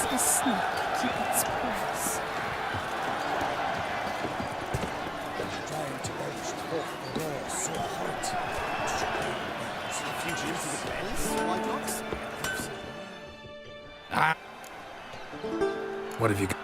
A snake keep its place. Giant edged off the door so hot. Fugitive to the beds, White Ox? What have you got?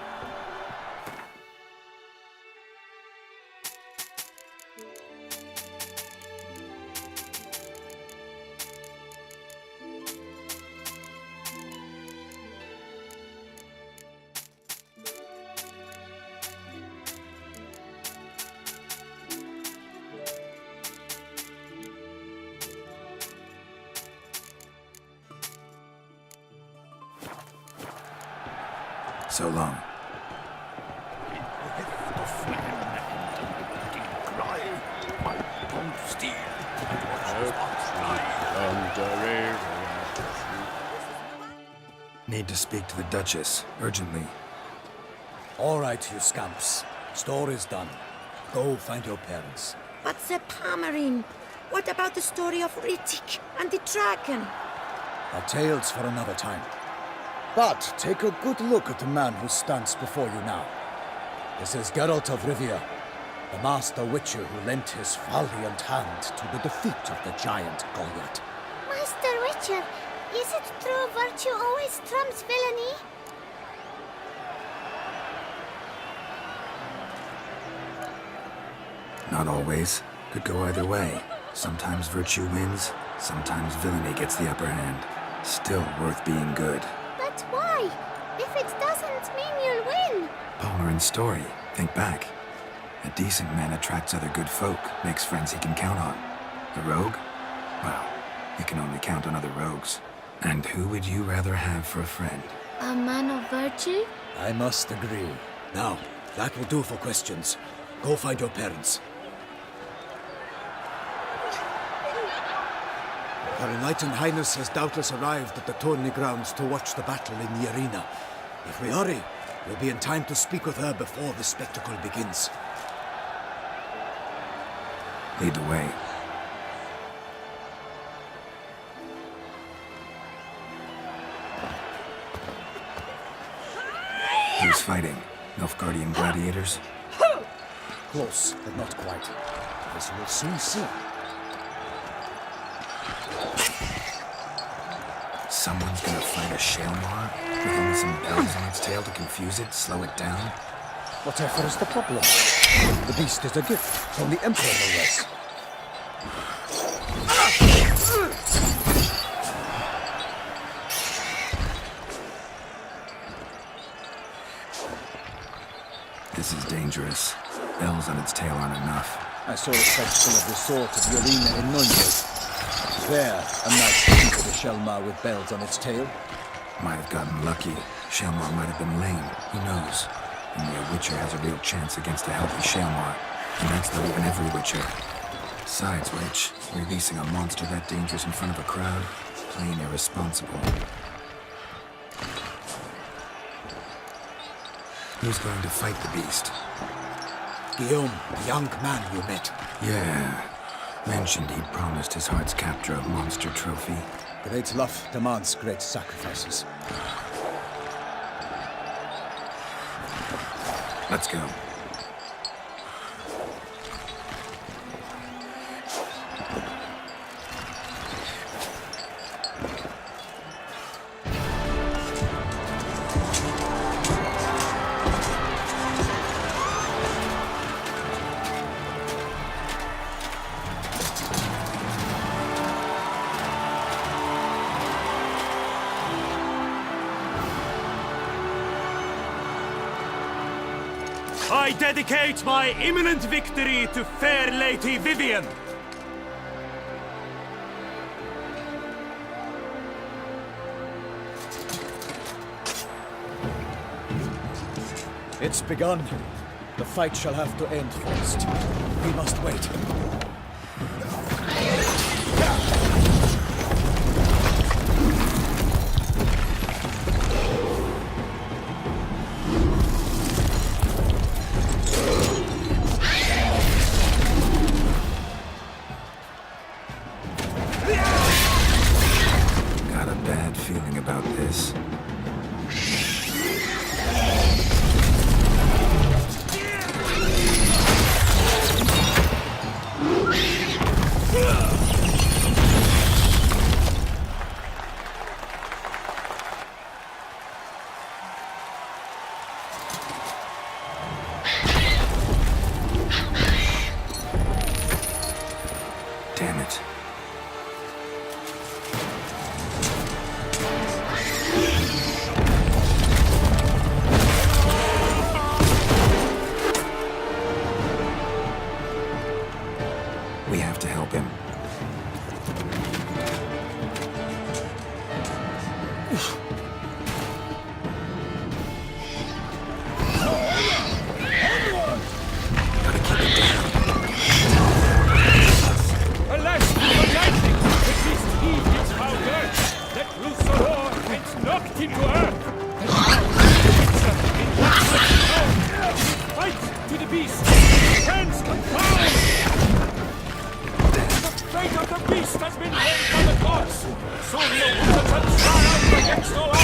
So long. Need to speak to the Duchess, urgently. All right, you scamps. Story's done. Go find your parents. But Sir Palmerine, what about the story of Rittik and the dragon? Our tales for another time. But take a good look at the man who stands before you now. This is Geralt of Rivia, the master witcher who lent his valiant hand to the defeat of the giant Goliath. Master Witcher, is it true virtue always trumps villainy? Not always. Could go either way. Sometimes virtue wins, sometimes villainy gets the upper hand. Still worth being good. But why? If it doesn't mean you'll win. Palmerin's story. Think back. A decent man attracts other good folk, makes friends he can count on. A rogue? Well, he can only count on other rogues. And who would you rather have for a friend? A man of virtue? I must agree. Now, that will do for questions. Go find your parents. Her Enlightened Highness has doubtless arrived at the tourney grounds to watch the battle in the arena. If we hurry, we'll be in time to speak with her before the spectacle begins. Lead the way. Who's fighting? Nilfgaardian gladiators? Close, but not quite. As we'll soon see. Someone's gonna fight a Shalmar with only some bells on its tail to confuse it, slow it down? Whatever is the problem? The beast is a gift from the Emperor, no less. This is dangerous. Bells on its tail aren't enough. I saw a spectacle of the sort at the arena in Nuremberg. There, a knight defeated a Shalmar with bells on its tail. Might have gotten lucky. Shalmar might have been lame. Who knows? Only a Witcher has a real chance against a healthy Shalmar. And that's not even every Witcher. Besides which, releasing a monster that dangerous in front of a crowd, plain irresponsible. Who's going to fight the beast? Guillaume, the young man you met. Yeah. Mentioned he'd promised his heart's captor a monster trophy. Great love demands great sacrifices. Let's go. I dedicate my imminent victory to fair Lady Vivian. It's begun. The fight shall have to end first. We must wait. Got a bad feeling about this. Damn it. We have to help him. Gotta keep it down. Alas, the lightning! The beast heaved its powder, let loose the roar, and knocked him to earth! Fight to the beast! Hands confound! The fate of the beast has been laid on the gods! Soon your wizards shall triumph against all odds!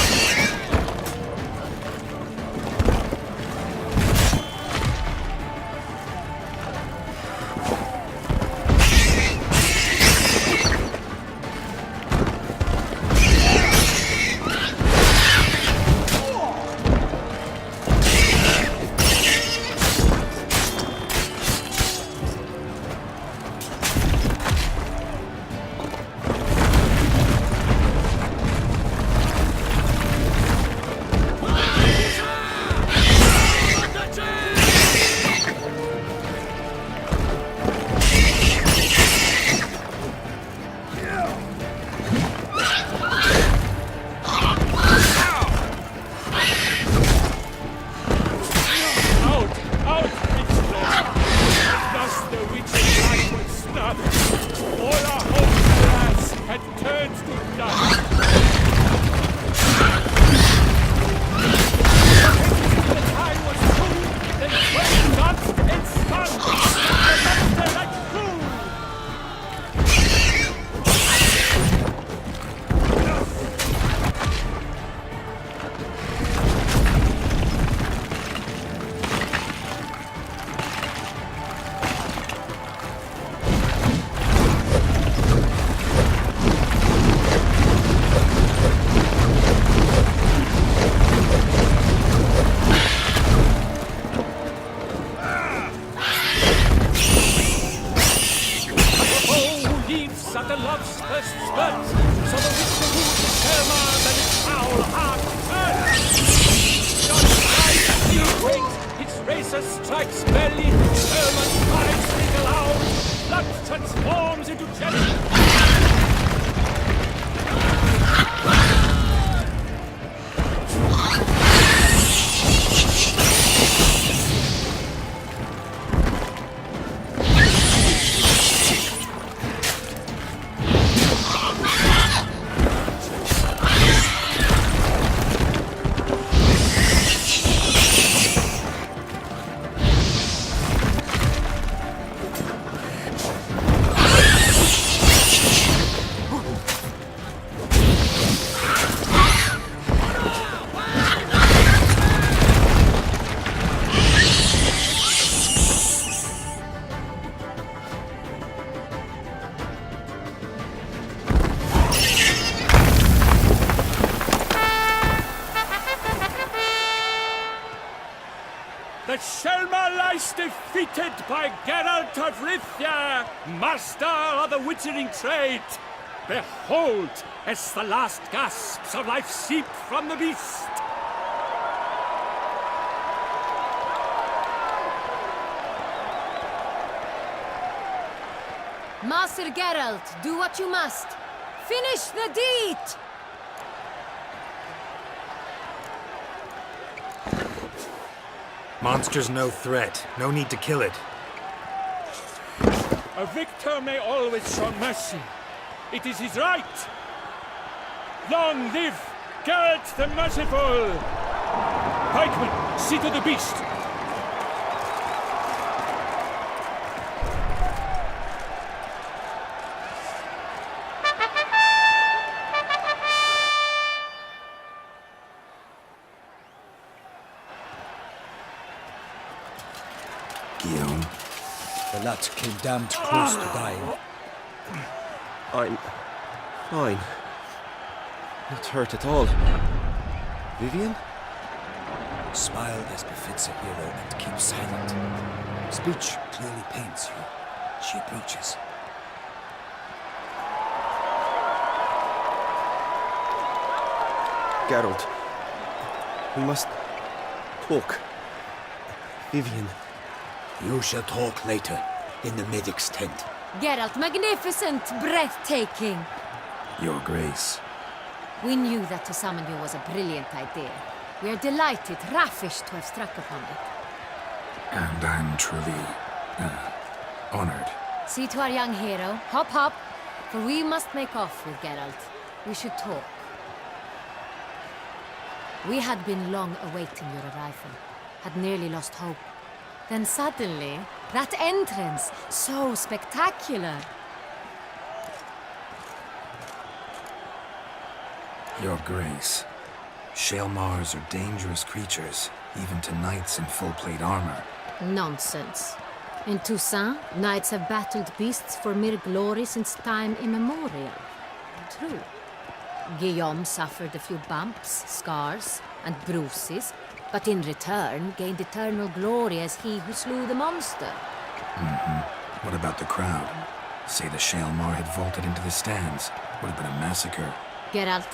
was defeated by Geralt of Rivia, master of the witchering trade. Behold, as the last gasps of life seep from the beast. Master Geralt, do what you must. Finish the deed! Monster's no threat. No need to kill it. A victor may always show mercy. It is his right. Long live Geralt the Merciful! Pikeman, see to the beast. Guillaume. The lad came damned close to dying. I'm fine. Not hurt at all. Vivian? Smile as befits a hero and keep silent. Speech clearly pains you. She approaches. Geralt. We must talk. Vivian. You shall talk later, in the medic's tent. Geralt, magnificent, breathtaking. Your Grace. We knew that to summon you was a brilliant idea. We are delighted, ravished to have struck upon it. And I'm truly, honored. See to our young hero. Hop, hop. For we must make off with Geralt. We should talk. We had been long awaiting your arrival. Had nearly lost hope. Then suddenly, that entrance, so spectacular. Your Grace. Shaelmars are dangerous creatures, even to knights in full-plate armor. Nonsense. In Toussaint, knights have battled beasts for mere glory since time immemorial. True. Guillaume suffered a few bumps, scars, and bruises, but in return gained eternal glory as he who slew the monster. What about the crowd? Say the Shaelmar had vaulted into the stands. Would have been a massacre. Geralt,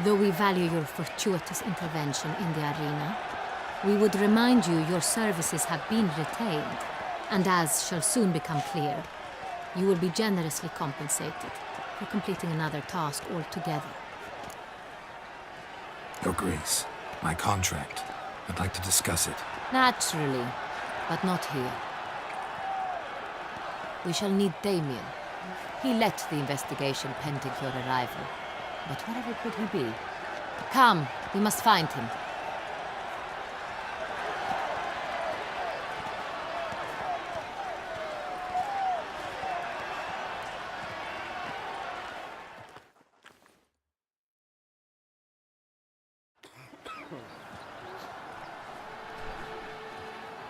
though we value your fortuitous intervention in the arena, we would remind you your services have been retained, and as shall soon become clear, you will be generously compensated for completing another task altogether. Your Grace, my contract. I'd like to discuss it. Naturally, but not here. We shall need Damien. He led the investigation pending your arrival. But whatever could he be? Come, we must find him.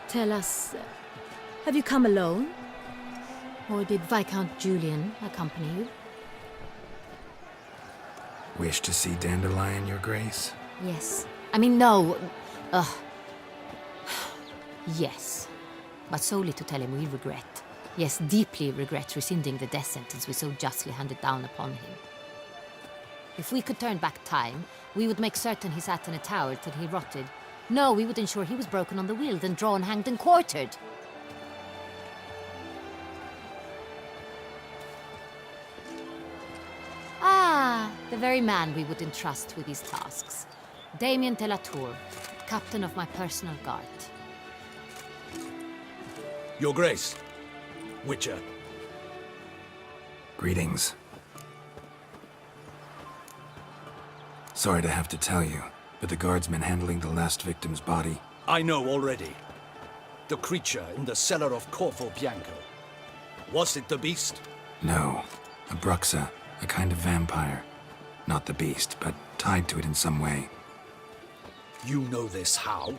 Tell us, have you come alone? Or did Viscount Julian accompany you? Wish to see Dandelion, Your Grace? Yes. I mean, no. Yes. But solely to tell him we regret. Yes, deeply regret rescinding the death sentence we so justly handed down upon him. If we could turn back time, we would make certain he sat in a tower till he rotted. No, we would ensure he was broken on the wheel, then drawn, hanged, and quartered. Ah, the very man we would entrust with these tasks. Damien de la Tour, captain of my personal guard. Your Grace. Witcher. Greetings. Sorry to have to tell you, but the guardsman handling the last victim's body... I know already. The creature in the cellar of Corvo Bianco. Was it the beast? No. A Bruxa, a kind of vampire. Not the beast, but tied to it in some way. You know this how?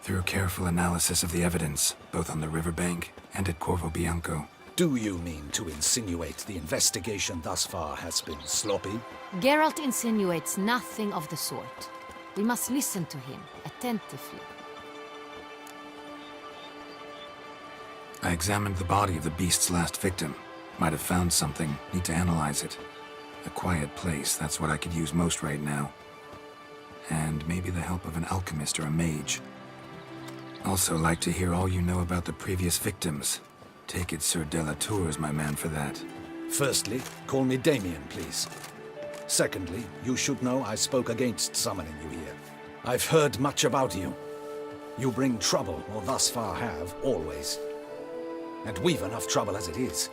Through careful analysis of the evidence, both on the riverbank and at Corvo Bianco. Do you mean to insinuate the investigation thus far has been sloppy? Geralt insinuates nothing of the sort. We must listen to him attentively. I examined the body of the beast's last victim. Might have found something. Need to analyze it. A quiet place, that's what I could use most right now. And maybe the help of an alchemist or a mage. Also like to hear all you know about the previous victims. Take it Sir Delatour is my man for that. Firstly, call me Damien, please. Secondly, you should know I spoke against summoning you here. I've heard much about you. You bring trouble, or thus far have, always. And we've enough trouble as it is.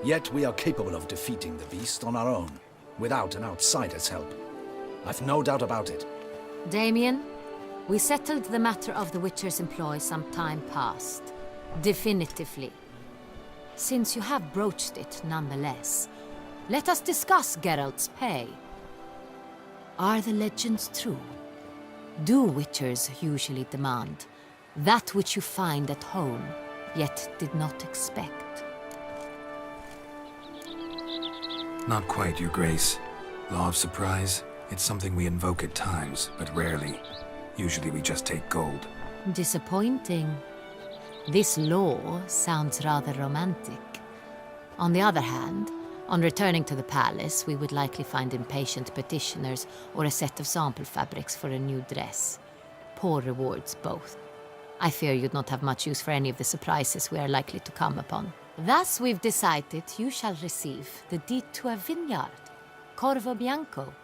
Yet we are capable of defeating the beast on our own, without an outsider's help. I've no doubt about it. Damien, we settled the matter of the Witcher's employ some time past. Definitively. Since you have broached it nonetheless, let us discuss Geralt's pay. Are the legends true? Do Witchers usually demand that which you find at home, yet did not expect? Not quite, Your Grace. Law of surprise, it's something we invoke at times, but rarely. Usually we just take gold. Disappointing. This law sounds rather romantic. On the other hand, on returning to the palace, we would likely find impatient petitioners or a set of sample fabrics for a new dress. Poor rewards, both. I fear you'd not have much use for any of the surprises we are likely to come upon. Thus, we've decided you shall receive the deed to a vineyard, Corvo Bianco,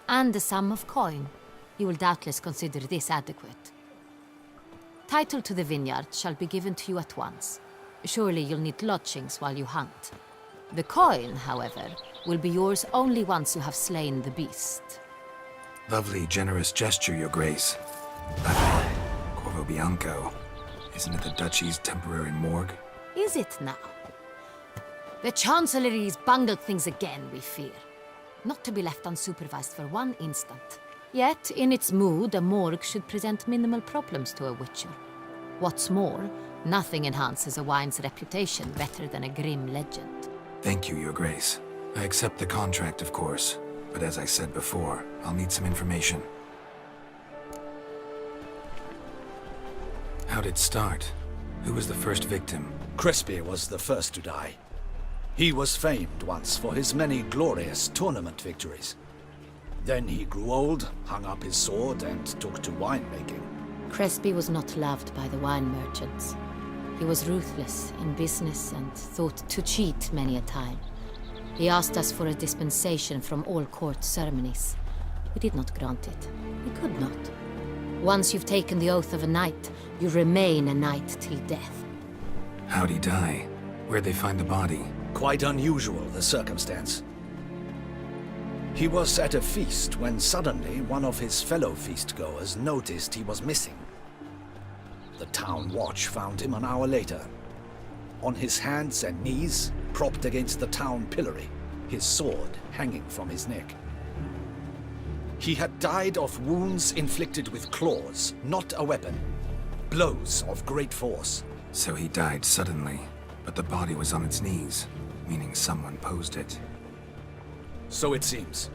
and a sum of coin. You will doubtless consider this adequate. Title to the vineyard shall be given to you at once. Surely you'll need lodgings while you hunt. The coin, however, will be yours only once you have slain the beast. Lovely, generous gesture, Your Grace. Corvo Bianco. Isn't it the Duchy's temporary morgue? Is it now? The Chancellery's bungled things again, we fear. Not to be left unsupervised for one instant. Yet, in its mood, a morgue should present minimal problems to a Witcher. What's more, nothing enhances a wine's reputation better than a grim legend. Thank you, Your Grace. I accept the contract, of course. But as I said before, I'll need some information. How'd it start? Who was the first victim? Crespi was the first to die. He was famed once for his many glorious tournament victories. Then he grew old, hung up his sword, and took to winemaking. Crespi was not loved by the wine merchants. He was ruthless in business and thought to cheat many a time. He asked us for a dispensation from all court ceremonies. We did not grant it. We could not. Once you've taken the oath of a knight, you remain a knight till death. How'd he die? Where'd they find the body? Quite unusual, the circumstance. He was at a feast when suddenly one of his fellow feastgoers noticed he was missing. The town watch found him an hour later. On his hands and knees, propped against the town pillory, his sword hanging from his neck. He had died of wounds inflicted with claws, not a weapon. Blows of great force. So he died suddenly, but the body was on its knees, meaning someone posed it. So it seems.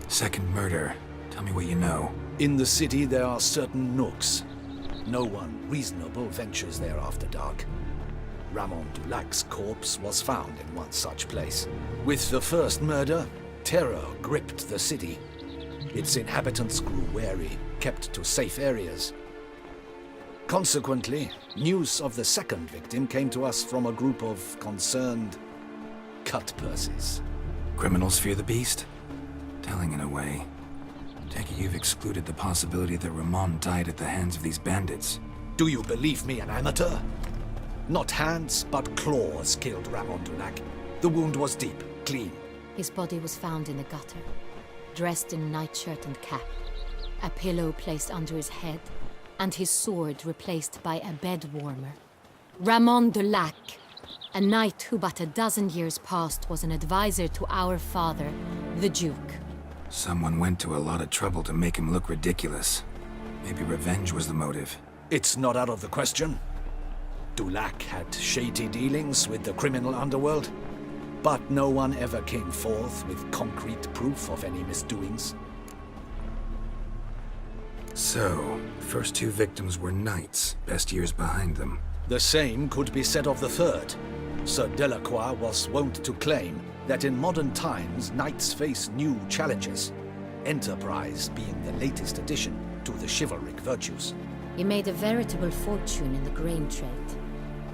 Second murder. Tell me what you know. In the city there are certain nooks. No one reasonable ventures there after dark. Ramon Dulac's corpse was found in one such place. With the first murder, terror gripped the city. Its inhabitants grew wary, kept to safe areas. Consequently, news of the second victim came to us from a group of concerned cut-purses. Criminals fear the beast? Telling in a way. Take it you've excluded the possibility that Ramon died at the hands of these bandits. Do you believe me an amateur? Not hands, but claws killed Ramon Dulac. The wound was deep, clean. His body was found in the gutter, dressed in nightshirt and cap, a pillow placed under his head, and his sword replaced by a bed warmer. Ramon Dulac, a knight who but a dozen years past was an advisor to our father, the Duke. Someone went to a lot of trouble to make him look ridiculous. Maybe revenge was the motive. It's not out of the question. Dulac had shady dealings with the criminal underworld, but no one ever came forth with concrete proof of any misdoings. So, first two victims were knights, best years behind them. The same could be said of the third. Sir Delacroix was wont to claim that in modern times knights face new challenges, enterprise being the latest addition to the chivalric virtues. He made a veritable fortune in the grain trade.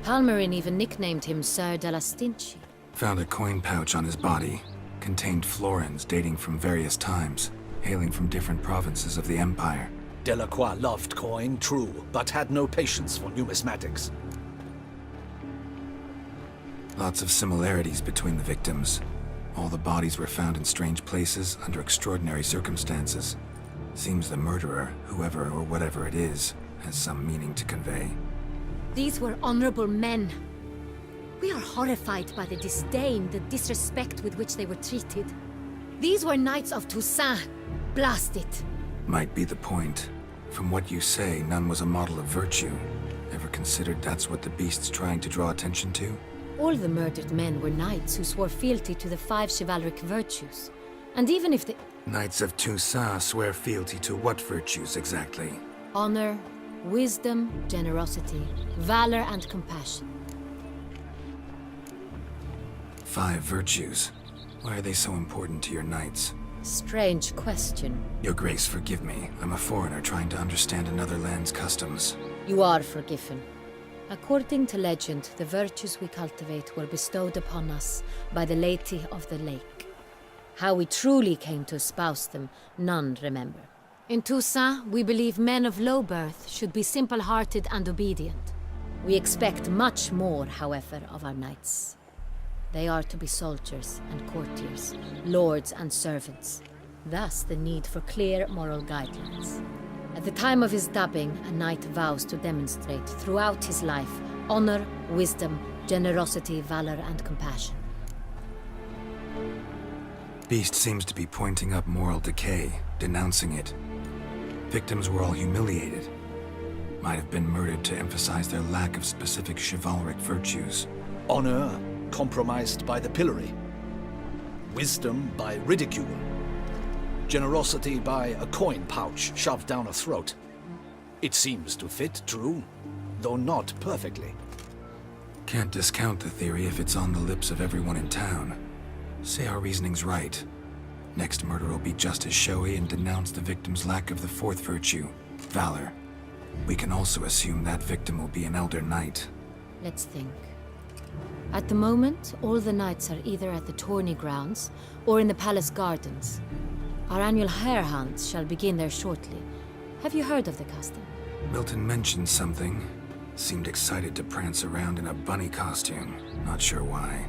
Palmerin even nicknamed him Sir della Stinchi. Found a coin pouch on his body. Contained florins dating from various times, hailing from different provinces of the Empire. Delacroix loved coin, true, but had no patience for numismatics. Lots of similarities between the victims. All the bodies were found in strange places under extraordinary circumstances. Seems the murderer, whoever or whatever it is, has some meaning to convey. These were honorable men. We are horrified by the disdain, the disrespect with which they were treated. These were knights of Toussaint. Blast it. Might be the point. From what you say, none was a model of virtue. Ever considered that's what the beast's trying to draw attention to? All the murdered men were knights who swore fealty to the 5 chivalric virtues. And even if the Knights of Toussaint swear fealty to what virtues exactly? honor, wisdom, generosity, valor, and compassion. 5 virtues. Why are they so important to your knights? Strange question. Your Grace, forgive me. I'm a foreigner trying to understand another land's customs. You are forgiven. According to legend, the virtues we cultivate were bestowed upon us by the Lady of the Lake. How we truly came to espouse them, none remember. In Toussaint, we believe men of low birth should be simple-hearted and obedient. We expect much more, however, of our knights. They are to be soldiers and courtiers, lords and servants. Thus, the need for clear moral guidelines. At the time of his dubbing, a knight vows to demonstrate throughout his life honor, wisdom, generosity, valor, and compassion. Beast seems to be pointing up moral decay, denouncing it. Victims were all humiliated. Might have been murdered to emphasize their lack of specific chivalric virtues. Honor compromised by the pillory. Wisdom by ridicule. Generosity by a coin pouch shoved down a throat. It seems to fit, true, though not perfectly. Can't discount the theory if it's on the lips of everyone in town. Say our reasoning's right. Next murder will be just as showy and denounce the victim's lack of the 4th virtue, valor. We can also assume that victim will be an elder knight. Let's think. At the moment, all the knights are either at the tourney grounds or in the palace gardens. Our annual hare hunt shall begin there shortly. Have you heard of the custom? Milton mentioned something. Seemed excited to prance around in a bunny costume. Not sure why.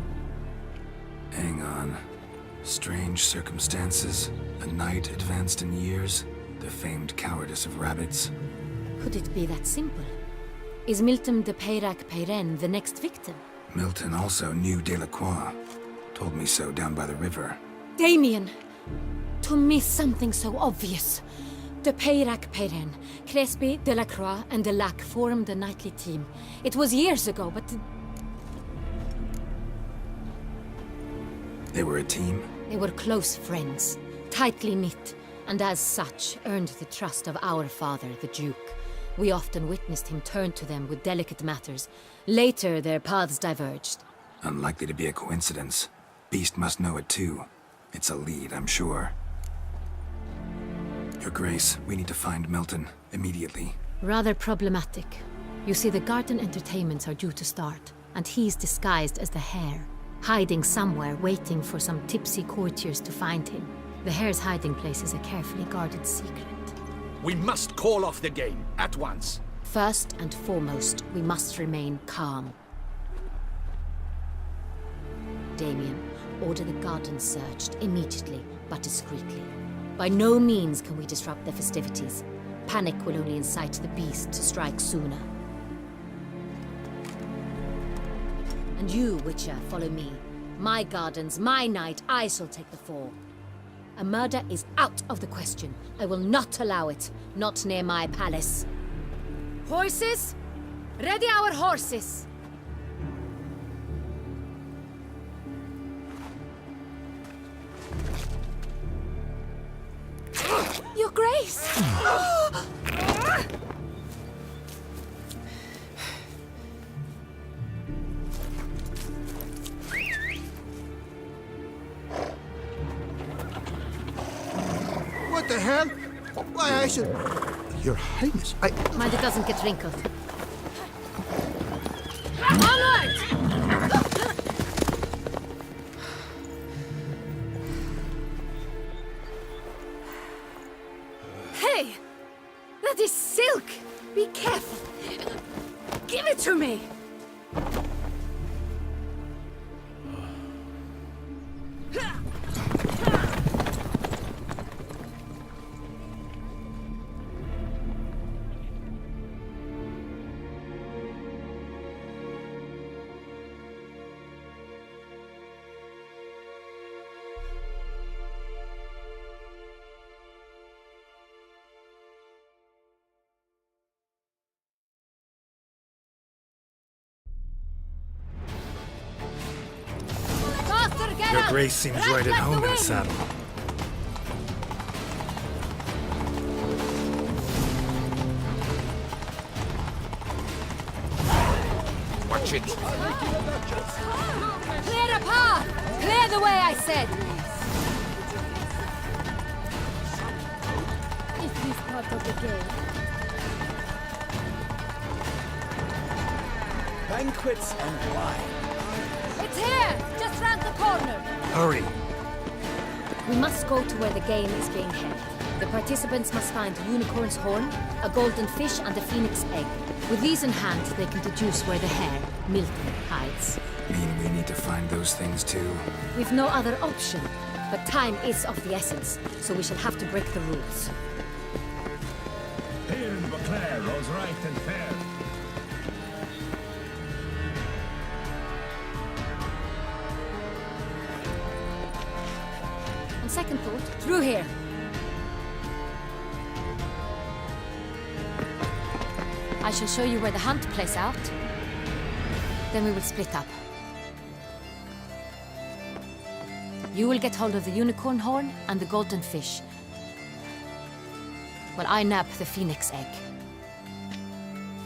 Hang on. Strange circumstances. A knight advanced in years. The famed cowardice of rabbits. Could it be that simple? Is Milton de Peyrac-Peyren the next victim? Milton also knew Delacroix. Told me so down by the river. Damien! To miss something so obvious. De Peyrac-Peyren, Crespi, Delacroix, and Delac formed a knightly team. It was years ago, but They were a team? they were close friends, tightly knit, and as such earned the trust of our father, the Duke. We often witnessed him turn to them with delicate matters. Later, their paths diverged. Unlikely to be a coincidence. Beast must know it too. It's a lead, I'm sure. Your Grace, we need to find Milton, immediately. Rather problematic. You see, the garden entertainments are due to start, and he's disguised as the hare, hiding somewhere, waiting for some tipsy courtiers to find him. The hare's hiding place is a carefully guarded secret. We must call off the game, at once. First and foremost, we must remain calm. Damien, order the garden searched immediately, but discreetly. By no means can we disrupt the festivities. Panic will only incite the beast to strike sooner. And you, Witcher, follow me. My gardens, my night, I shall take the fall. A murder is out of the question. I will not allow it. Not near my palace. Horses? Ready our horses! Your Grace! the hell? Why, I should... Your Highness, Mind it doesn't get wrinkled. Onward! Hey! That is silk! Be careful! Give it to me! Your Grace seems right at home in the saddle. watch it. Clear the path! Clear the way, I said! Is this part of the game? Banquets and wine. It's here! Just round the corner! Hurry! We must go to where the game is being held. The participants must find a unicorn's horn, a golden fish, and a phoenix egg. With these in hand, they can deduce where the hare, Milton, hides. Mean we need to find those things too? We've no other option. But time is of the essence, so we shall have to break the rules. Here in Beauclair rose right and fair. On second thought, through here. I shall show you where the hunt plays out. Then we will split up. You will get hold of the unicorn horn and the golden fish, while I nab the phoenix egg.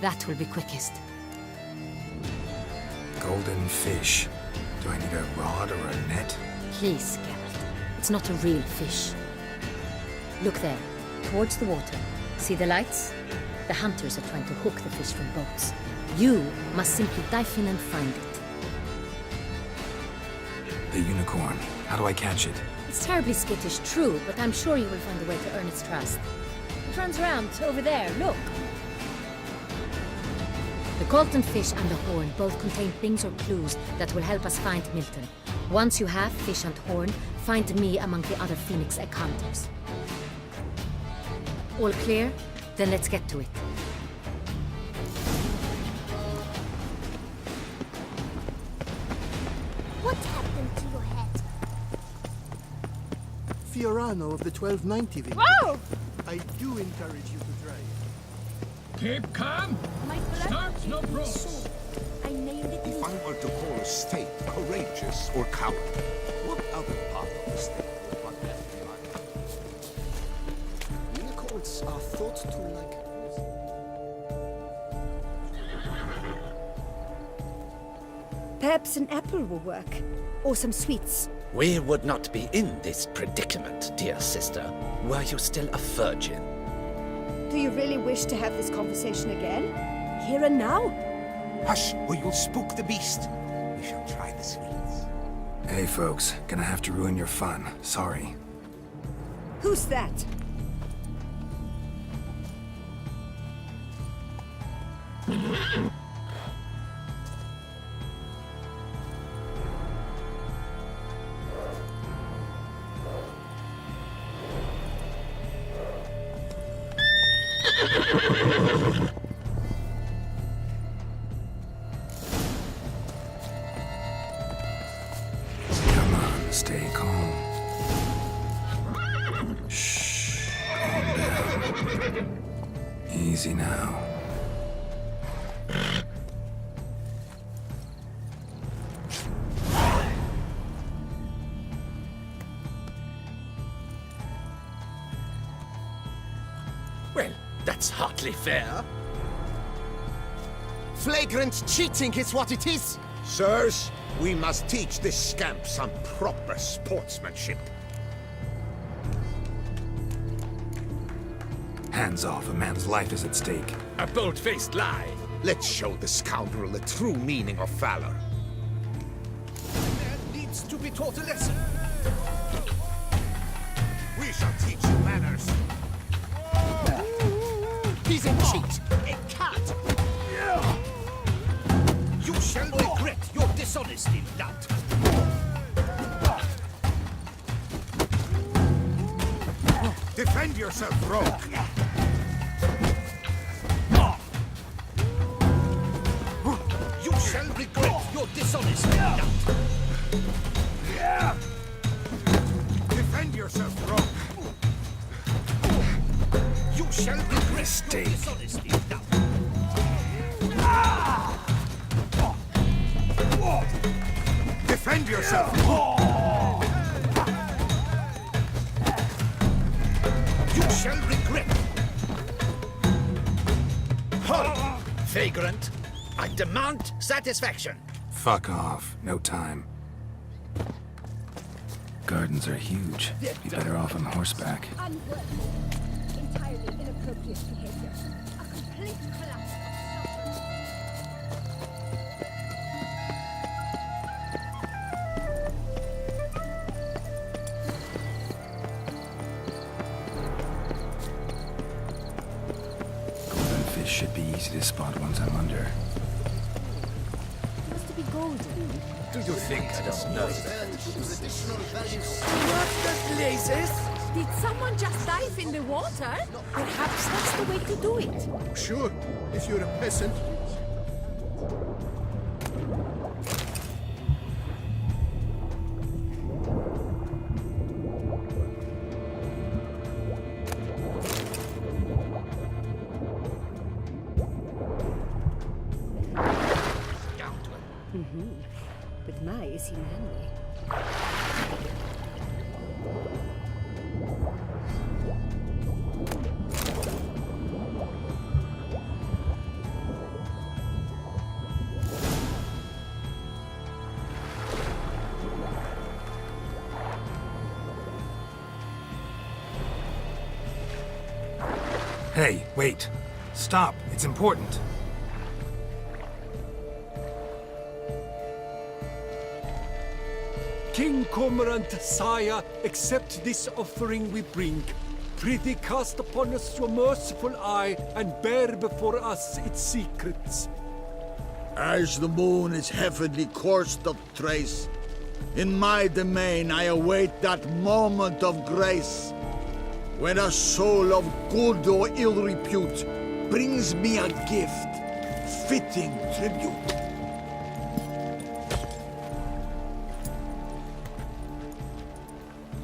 That will be quickest. Golden fish. Do I need a rod or a net? Please, Geralt. It's not a real fish. Look there, towards the water. See the lights? The hunters are trying to hook the fish from boats. You must simply dive in and find it. The unicorn. How do I catch it? It's terribly skittish, true, but I'm sure you will find a way to earn its trust. It runs around over there, look. The golden fish and the horn both contain things or clues that will help us find Milton. Once you have fish and horn, find me among the other phoenix egg hunters. All clear? Then let's get to it. What happened to your head? Fiorano of the 1290 vintage. Whoa! I do encourage you to try. Keep calm. My blood Start no came bros. sword. I nailed it. If I were to call a state courageous or cowardly, what other part of the state would one have in mind? Unicorns are thought to like... Perhaps an apple will work. Or some sweets. We would not be in this predicament, dear sister, were you still a virgin. Do you really wish to have this conversation again? Here and now? Hush, or you'll spook the beast. We shall try the sweets. Hey folks, gonna have to ruin your fun. Sorry. Who's that? Come on, stay calm. Shh, calm down. Easy now. Well, that's hardly fair. Flagrant cheating is what it is! Sirs, we must teach this scamp some proper sportsmanship. Hands off, a man's life is at stake. A bold-faced lie. Let's show the scoundrel the true meaning of valor. Man needs to be taught a lesson. We shall teach you manners. He's a cheat, a cat. You shall regret your dishonesty, lad. Defend yourself, rogue. You shall regret your dishonesty, lad. Defend yourself, rogue. You shall regret your dishonesty, lad. Defend yourself. You shall regret. Hold, vagrant. I demand satisfaction. Fuck off. No time. Gardens are huge. Be better off on horseback. Unworthy. Entirely inappropriate behavior. A complete collapse of Golden fish should be easy to spot once I'm under. It was to be golden. Do you think I don't know? Not the blazes! Did someone just dive in the water? Perhaps that's the way to do it. Sure, if you're a peasant. But my, is he manly? Hey, wait. Stop. It's important. King Cormorant, sire, accept this offering we bring. Prithee cast upon us your merciful eye, and bear before us its secrets. As the moon is heavenly coursed of trace, in my domain I await that moment of grace, when a soul of good or ill repute brings me a gift, fitting tribute.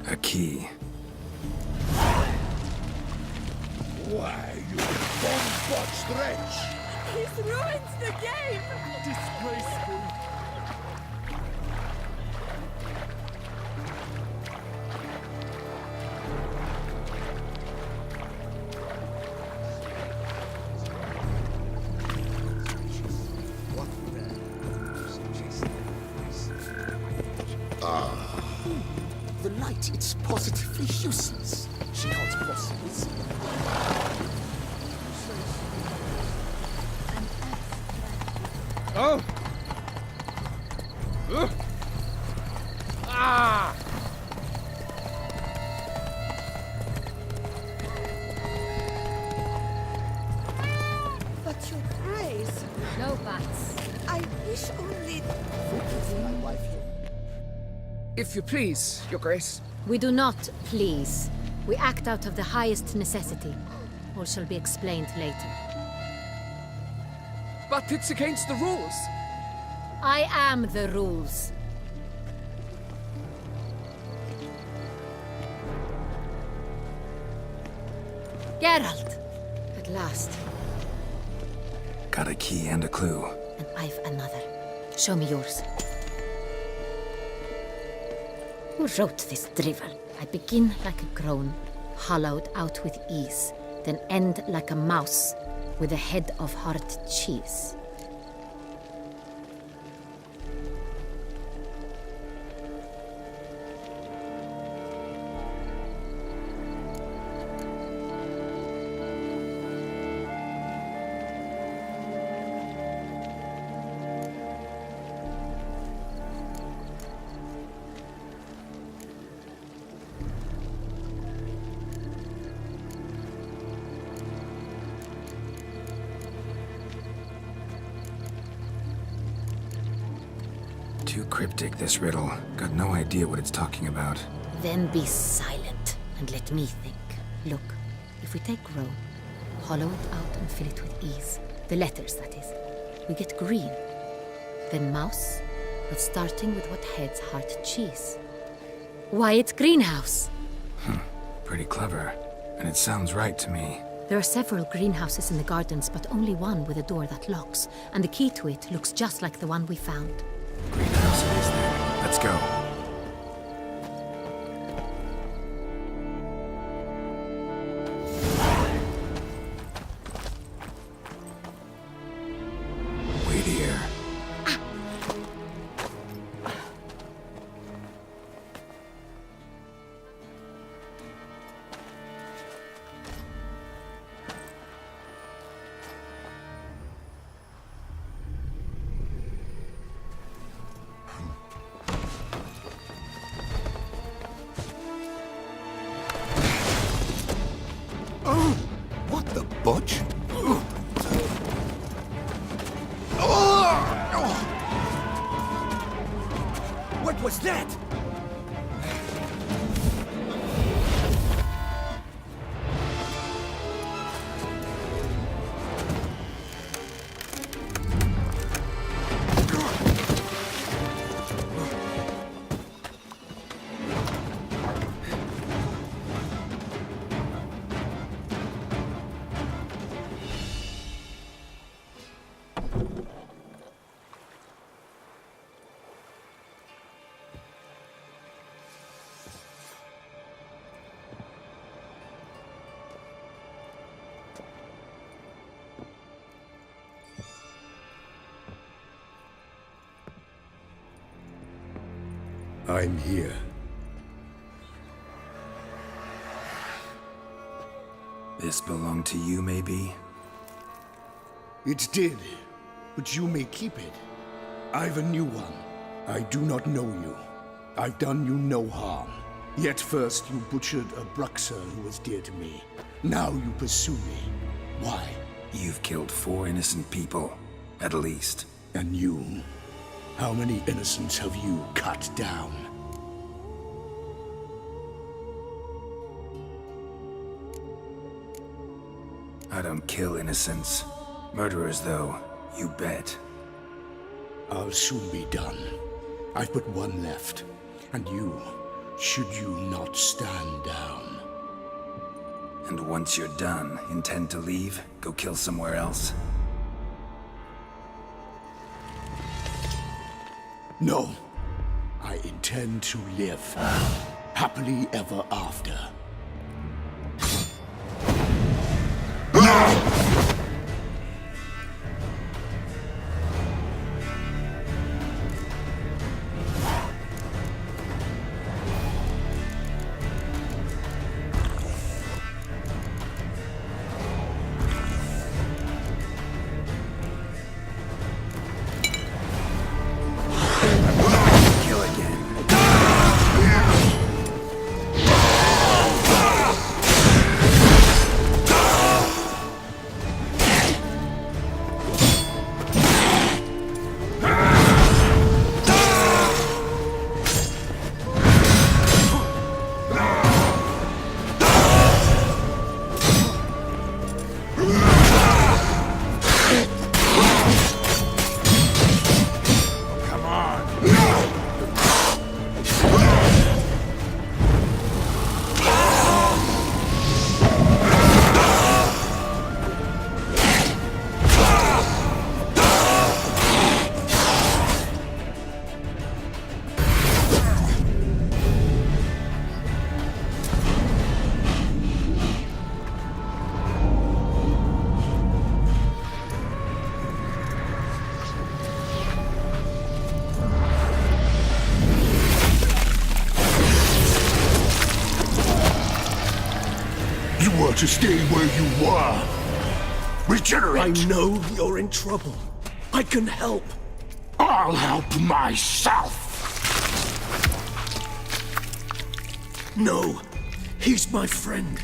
A key. Why, you bomb-botched wretch! He's ruined the game! Disgraceful. The light, it's positively useless. She can't possibly see. Oh! Ah! But your grace, No buts. I wish only... My wife here. If you please, Your Grace. We do not please. We act out of the highest necessity. All shall be explained later. But it's against the rules. I am the rules. Geralt! At last. Got a key and a clue. And I've another. Show me yours. Who wrote this drivel? I begin like a groan, hollowed out with ease, then end like a mouse with a head of hard cheese. Too cryptic, this riddle. Got no idea what it's talking about. Then be silent and let me think. Look, if we take Rome, hollow it out and fill it with ease. The letters, that is. We get green. Then mouse, but starting with what heads heart cheese. Why, it's greenhouse. Pretty clever. And it sounds right to me. There are several greenhouses in the gardens, but only one with a door that locks, and the key to it looks just like the one we found. Greenhouse it is then. Let's go. Wait here. What the butch? What was that? I'm here. This belonged to you, maybe? It did, but you may keep it. I've a new one. I do not know you. I've done you no harm. Yet first you butchered a Bruxer who was dear to me. Now you pursue me. Why? You've killed 4 innocent people, at least. And you? How many innocents have you cut down? I don't kill innocents. Murderers, though, you bet. I'll soon be done. I've but one left. And you, should you not stand down. And once you're done, intend to leave? Go kill somewhere else? No. I intend to live. Happily ever after. Kill again. To stay where you were. Regenerate! I know you're in trouble. I can help. I'll help myself! No, he's my friend.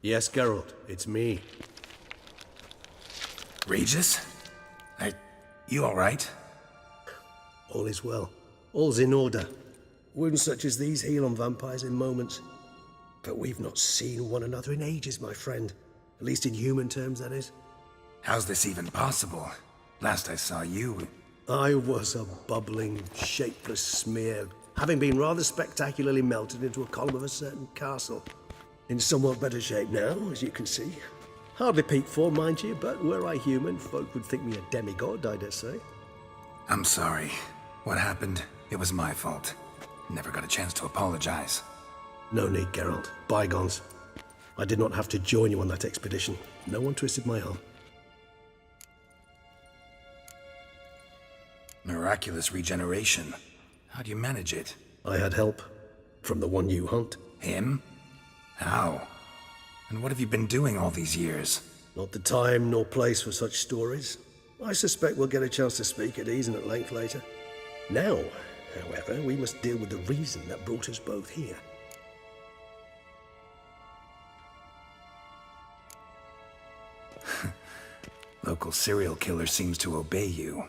Yes, Geralt, it's me. Regis? You alright? All is well. All's in order. Wounds such as these heal on vampires in moments. But we've not seen one another in ages, my friend. At least in human terms, that is. How's this even possible? Last I saw you... I was a bubbling, shapeless smear, having been rather spectacularly melted into a column of a certain castle. In somewhat better shape now, as you can see. Hardly peak form, mind you, but were I human, folk would think me a demigod, I dare say. I'm sorry. What happened, it was my fault. Never got a chance to apologize. No need, Geralt. Bygones. I did not have to join you on that expedition. No one twisted my arm. Miraculous regeneration. How'd you manage it? I had help. From the one you hunt. Him? How? And what have you been doing all these years? Not the time nor place for such stories. I suspect we'll get a chance to speak at ease and at length later. Now, however, we must deal with the reason that brought us both here. Local serial killer seems to obey you.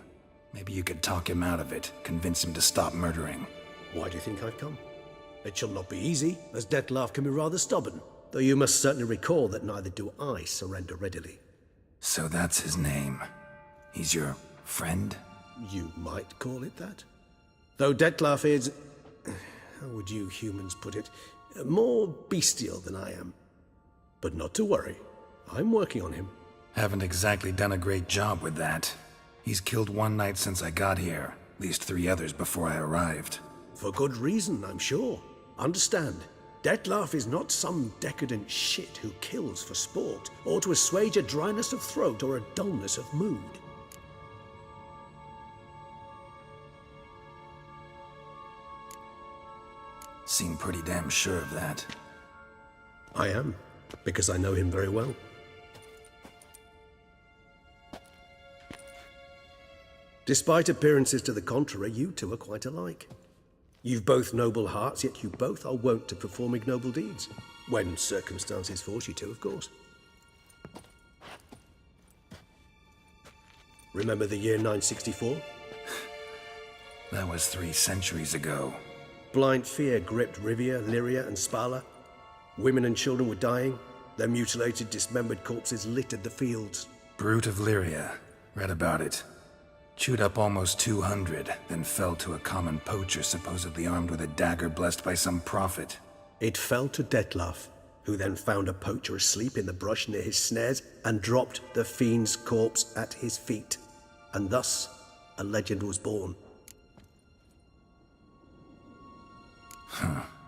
Maybe you could talk him out of it, convince him to stop murdering. Why do you think I've come? It shall not be easy, as Dettlaff can be rather stubborn. Though you must certainly recall that neither do I surrender readily. So that's his name. He's your friend? You might call it that. Though Dettlaff is... how would you humans put it? More bestial than I am. But not to worry. I'm working on him. Haven't exactly done a great job with that. He's killed one knight since I got here. At least 3 others before I arrived. For good reason, I'm sure. Understand, Dettlaff is not some decadent shit who kills for sport, or to assuage a dryness of throat or a dullness of mood. Seem pretty damn sure of that. I am, because I know him very well. Despite appearances to the contrary, you two are quite alike. You've both noble hearts, yet you both are wont to perform ignoble deeds. When circumstances force you to, of course. Remember the year 964? That was 3 centuries ago. Blind fear gripped Rivia, Lyria, and Spala. Women and children were dying. Their mutilated, dismembered corpses littered the fields. Brute of Lyria. Read about it. Chewed up almost 200, then fell to a common poacher supposedly armed with a dagger blessed by some prophet. It fell to Dettlaff, who then found a poacher asleep in the brush near his snares and dropped the fiend's corpse at his feet. And thus, a legend was born.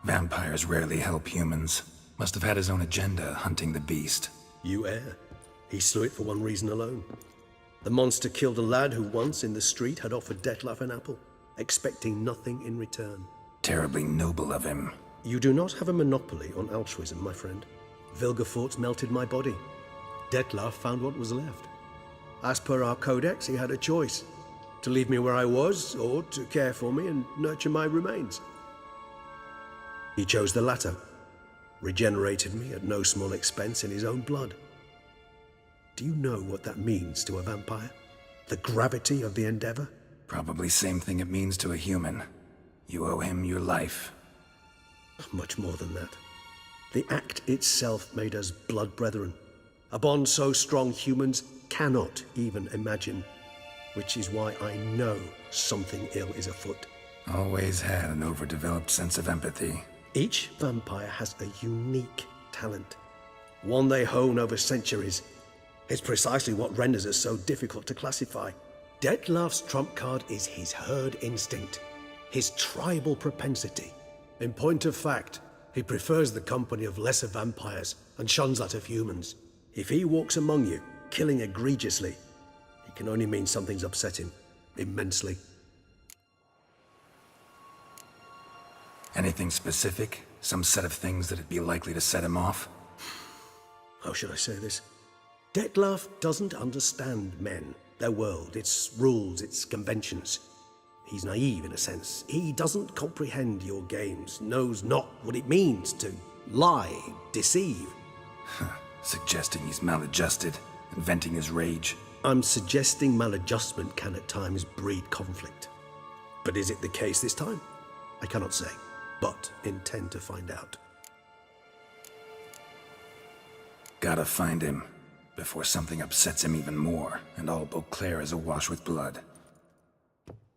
Vampires rarely help humans. Must have had his own agenda, hunting the beast. You err. He slew it for one reason alone. The monster killed a lad who once, in the street, had offered Dettlaff an apple, expecting nothing in return. Terribly noble of him. You do not have a monopoly on altruism, my friend. Vilgefortz melted my body. Dettlaff found what was left. As per our codex, he had a choice. To leave me where I was, or to care for me and nurture my remains. He chose the latter. Regenerated me at no small expense in his own blood. Do you know what that means to a vampire? The gravity of the endeavor? Probably same thing it means to a human. You owe him your life. Much more than that. The act itself made us blood brethren. A bond so strong humans cannot even imagine. Which is why I know something ill is afoot. Always had an overdeveloped sense of empathy. Each vampire has a unique talent. One they hone over centuries. It's precisely what renders us so difficult to classify. Dettlaff's trump card is his herd instinct, his tribal propensity. In point of fact, he prefers the company of lesser vampires and shuns that of humans. If he walks among you, killing egregiously, it can only mean something's upset him, immensely. Anything specific? Some set of things that'd be likely to set him off? How should I say this? Dettlaff doesn't understand men, their world, its rules, its conventions. He's naive in a sense. He doesn't comprehend your games, knows not what it means to lie, deceive. Suggesting he's maladjusted, and venting his rage. I'm suggesting maladjustment can at times breed conflict. But is it the case this time? I cannot say, but intend to find out. Gotta find him, before something upsets him even more, and all Beauclair is awash with blood.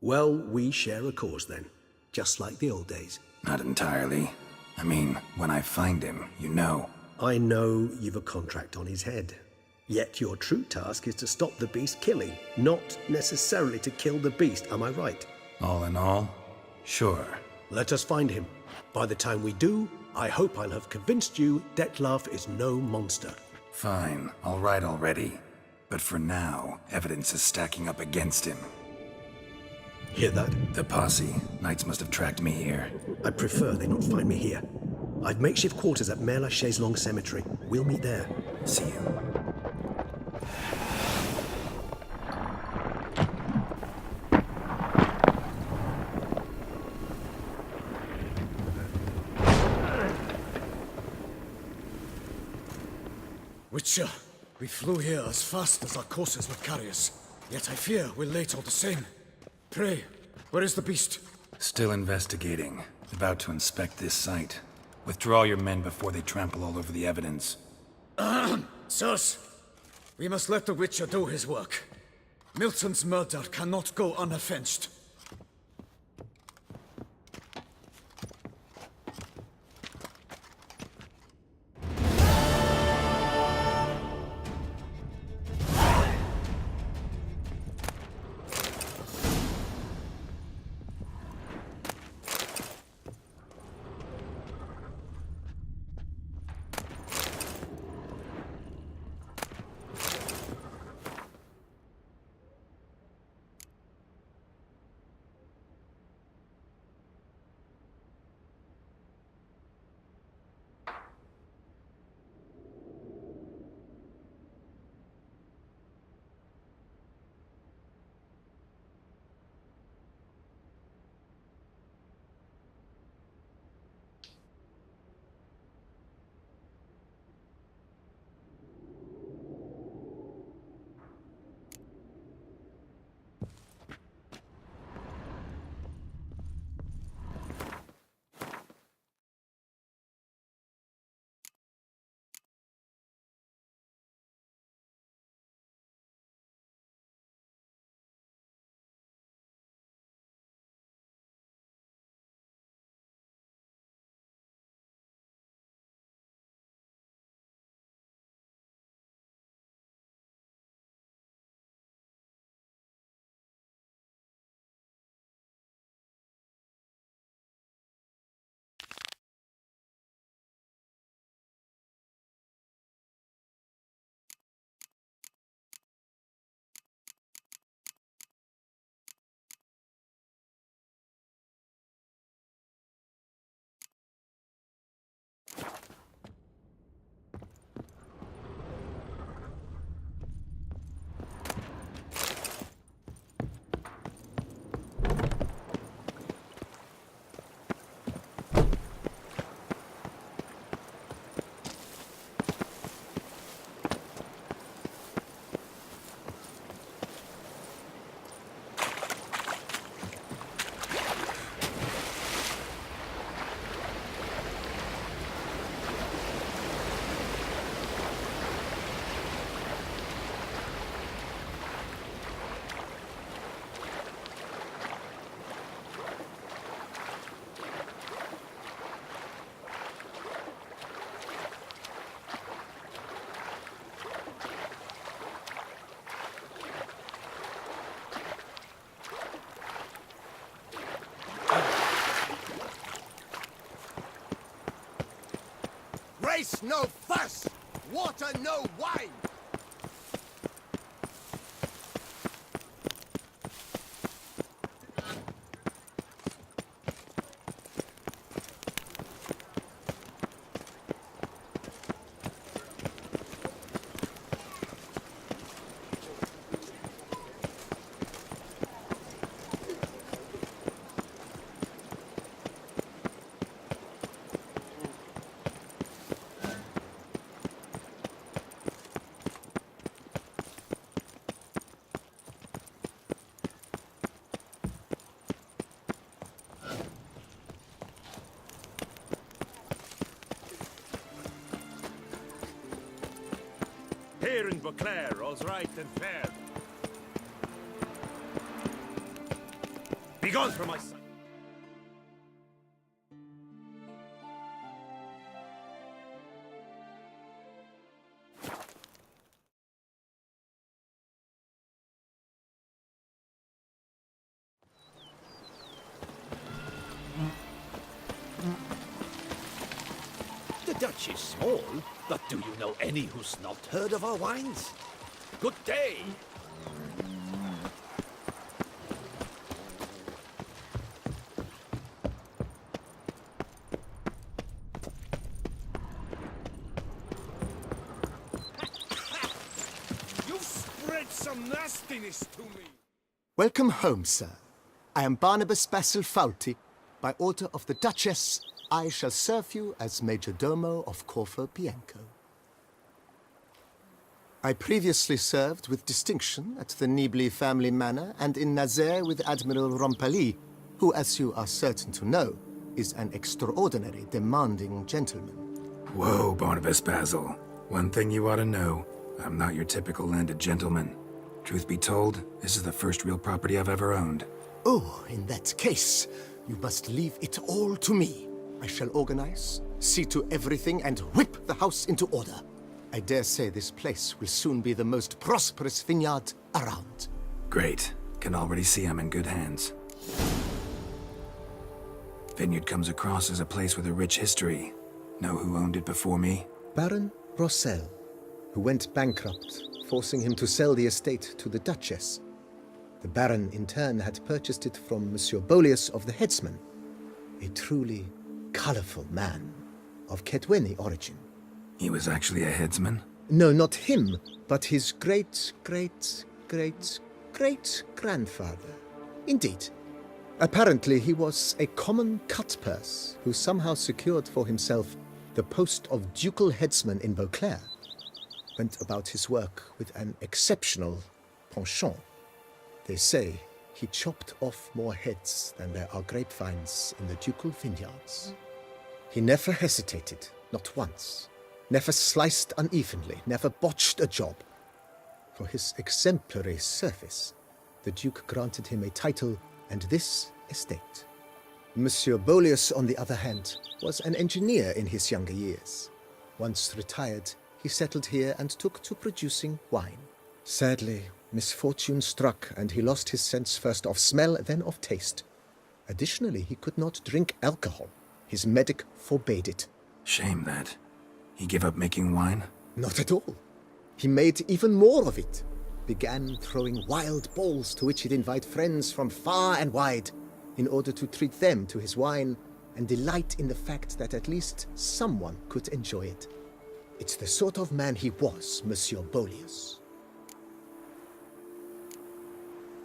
Well, we share a cause then, just like the old days. Not entirely. I mean, when I find him, you know. I know you've a contract on his head. Yet your true task is to stop the beast killing, not necessarily to kill the beast, am I right? All in all, sure. Let us find him. By the time we do, I hope I'll have convinced you Dettlaff is no monster. Fine, all right already. But for now, evidence is stacking up against him. Hear that? The posse. Knights must have tracked me here. I prefer they not find me here. I've makeshift quarters at Mère Lachaise Long Cemetery. We'll meet there. See you. Witcher, we flew here as fast as our courses would carry us. Yet I fear we're late all the same. Pray, where is the beast? Still investigating. About to inspect this site. Withdraw your men before they trample all over the evidence. Sirs, we must let the Witcher do his work. Milton's murder cannot go unavenged. Race no fuss! Water no wine! here in Beauclair, all's right and fair. Begone from my sight! The Dutch is small, but do you know any who's not heard of our wines? Good day! You've spread some nastiness to me! Welcome home, sir. I am Barnabas Basil Fawlty. By order of the Duchess, I shall serve you as Major Domo of Corvo Bianco. I previously served with distinction at the Nibli family manor and in Nazaire with Admiral Rompali, who, as you are certain to know, is an extraordinary, demanding gentleman. Whoa, Barnabas Basil. One thing you ought to know. I'm not your typical landed gentleman. Truth be told, this is the first real property I've ever owned. Oh, in that case, you must leave it all to me. I shall organize, see to everything, and whip the house into order. I dare say this place will soon be the most prosperous vineyard around. Great. Can already see I'm in good hands. Vineyard comes across as a place with a rich history. Know who owned it before me? Baron Rossel, who went bankrupt, forcing him to sell the estate to the Duchess. The Baron, in turn, had purchased it from Monsieur Bolius of the Headsman, a truly colorful man of Ketweni origin. He was actually a headsman? No, not him, but his great-great-great-great-grandfather. Indeed. Apparently, he was a common cutpurse who somehow secured for himself the post of ducal headsman in Beauclair. Went about his work with an exceptional penchant. They say he chopped off more heads than there are grapevines in the ducal vineyards. He never hesitated, not once. Never sliced unevenly, never botched a job. For his exemplary service, the Duke granted him a title and this estate. Monsieur Bolius, on the other hand, was an engineer in his younger years. Once retired, he settled here and took to producing wine. Sadly, misfortune struck and he lost his sense first of smell, then of taste. Additionally, he could not drink alcohol. His medic forbade it. Shame that. He gave up making wine? Not at all. He made even more of it. Began throwing wild balls to which he'd invite friends from far and wide in order to treat them to his wine and delight in the fact that at least someone could enjoy it. It's the sort of man he was, Monsieur Bolius.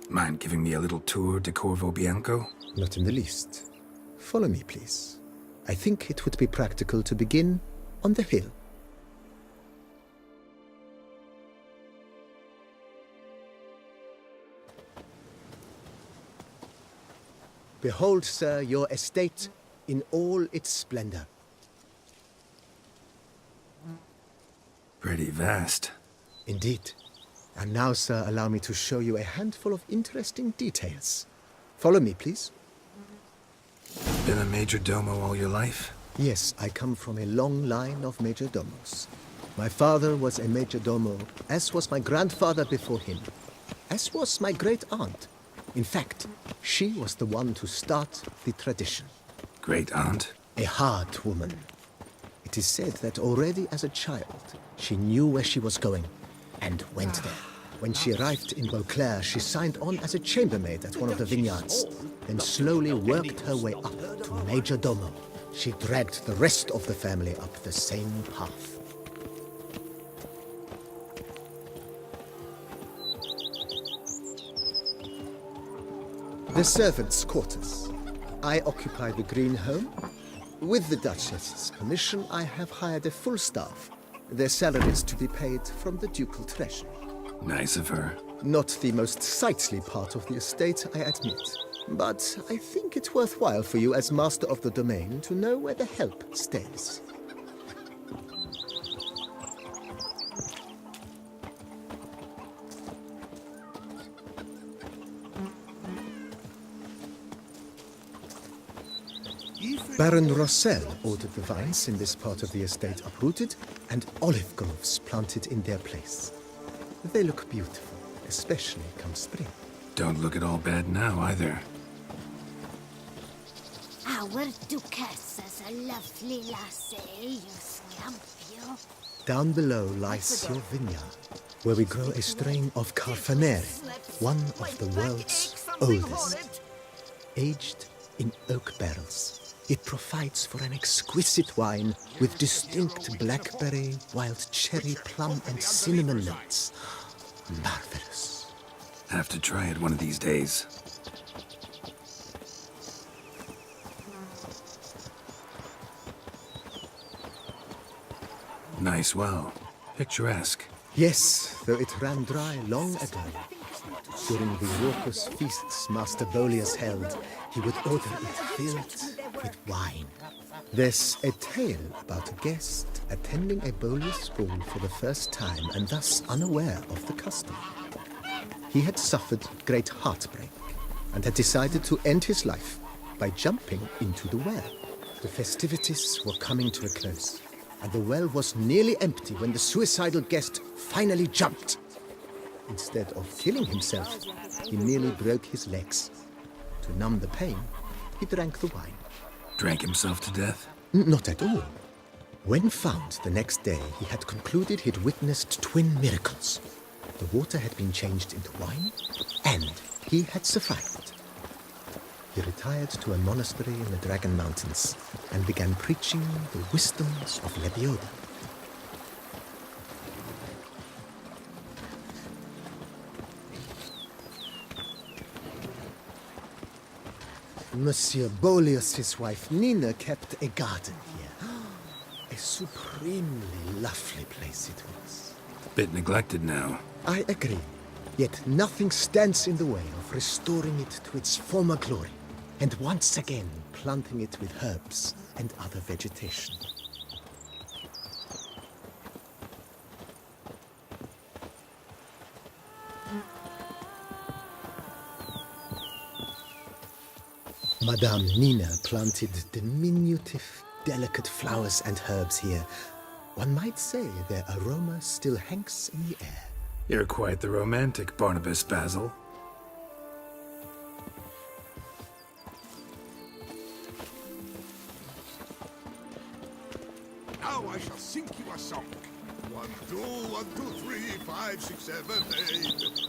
Mind giving me a little tour de Corvo Bianco? Not in the least. Follow me, please. I think it would be practical to begin on the hill. Behold, sir, your estate in all its splendor. Pretty vast. Indeed. And now, sir, allow me to show you a handful of interesting details. Follow me, please. Been a major domo all your life? Yes, I come from a long line of major domos. My father was a major domo, as was my grandfather before him, as was my great-aunt. In fact, she was the one to start the tradition. Great-aunt? A hard woman. It is said that already as a child, she knew where she was going and went there. When she arrived in Beauclair, she signed on as a chambermaid at one of the vineyards, then slowly worked her way up to major domo. She dragged the rest of the family up the same path. The servants' quarters. I occupy the green home. With the Duchess's permission, I have hired a full staff. Their salaries to be paid from the ducal treasury. Nice of her. Not the most sightly part of the estate, I admit. But I think it's worthwhile for you as master of the domain to know where the help stays. Baron Rossel ordered the vines in this part of the estate uprooted and olive groves planted in their place. They look beautiful, especially come spring. Don't look at all bad now, either. Our Duchess is a lovely lassie, you scamp, you. Down below lies your vineyard, where we grow a strain of Carfanere, one of the world's oldest. Aged in oak barrels, it provides for an exquisite wine with distinct blackberry, wild cherry, plum, and cinnamon notes. Marvelous. Have to try it one of these days. Nice well. Picturesque. Yes, though it ran dry long ago. During the raucous feasts Master Bolius held, he would order it filled with wine. There's a tale about a guest attending a Bolius ball for the first time and thus unaware of the custom. He had suffered great heartbreak and had decided to end his life by jumping into the well. The festivities were coming to a close, and the well was nearly empty when the suicidal guest finally jumped. Instead of killing himself, he nearly broke his legs. To numb the pain, he drank the wine. Drank himself to death? Not at all. When found the next day, he had concluded he'd witnessed twin miracles. The water had been changed into wine, and he had survived. He retired to a monastery in the Dragon Mountains and began preaching the wisdoms of Lebioda. Monsieur Bolius's wife Nina kept a garden here. A supremely lovely place it was. Bit neglected now. I agree. Yet nothing stands in the way of restoring it to its former glory, and once again planting it with herbs and other vegetation. Madame Nina planted diminutive, delicate flowers and herbs here. One might say their aroma still hangs in the air. You're quite the romantic, Barnabas Basil. Now I shall sing you a song. 1, 2, 1, 2, 3, 5, 6, 7, 8.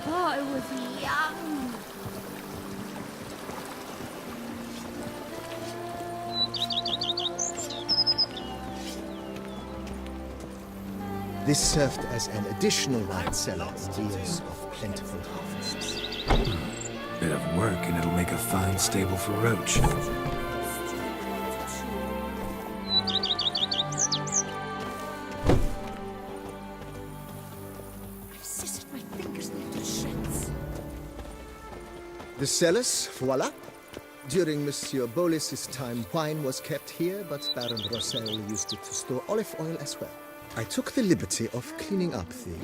I was young. This served as an additional wine cellar in years of plentiful harvests. Bit of work and it'll make a fine stable for Roach. The cellars, voila. During Monsieur Bolis's time, wine was kept here, but Baron Rossel used it to store olive oil as well. I took the liberty of cleaning up the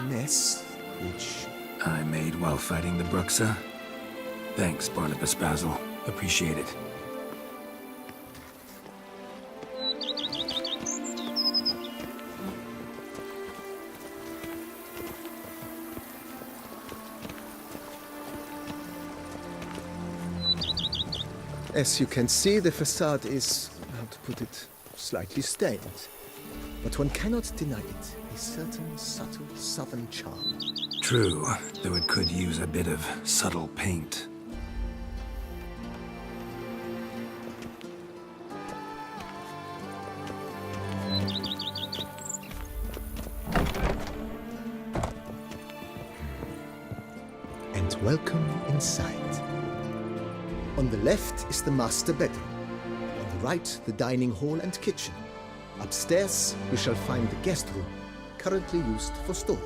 mess, which I made while fighting the Bruxa. Thanks, Barnabas Basil. Appreciate it. As you can see, the facade is, how to put it, slightly stained. But one cannot deny it, a certain subtle southern charm. True, though it could use a bit of subtle paint. And welcome inside. On the left is the master bedroom. On the right, the dining hall and kitchen. Upstairs, we shall find the guest room, currently used for storage.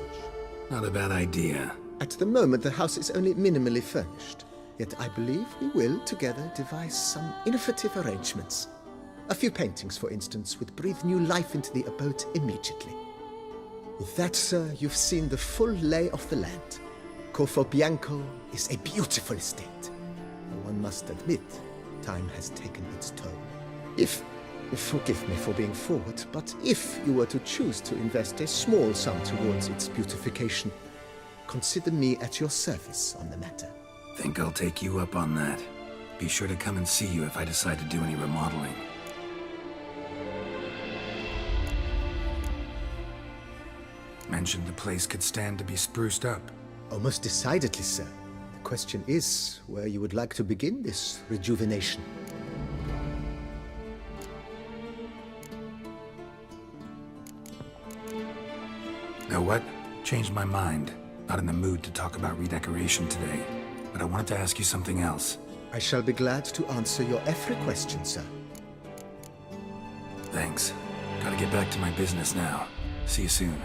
Not a bad idea. At the moment, the house is only minimally furnished. Yet I believe we will, together, devise some innovative arrangements. A few paintings, for instance, would breathe new life into the abode immediately. With that, sir, you've seen the full lay of the land. Corfobianco is a beautiful estate. One must admit, time has taken its toll. Forgive me for being forward, but if you were to choose to invest a small sum towards its beautification, consider me at your service on the matter. Think I'll take you up on that. Be sure to come and see you if I decide to do any remodeling. Mentioned the place could stand to be spruced up. Oh, most decidedly, sir. The question is where you would like to begin this rejuvenation. Know what? Changed my mind. Not in the mood to talk about redecoration today. But I wanted to ask you something else. I shall be glad to answer your every question, sir. Thanks. Gotta get back to my business now. See you soon.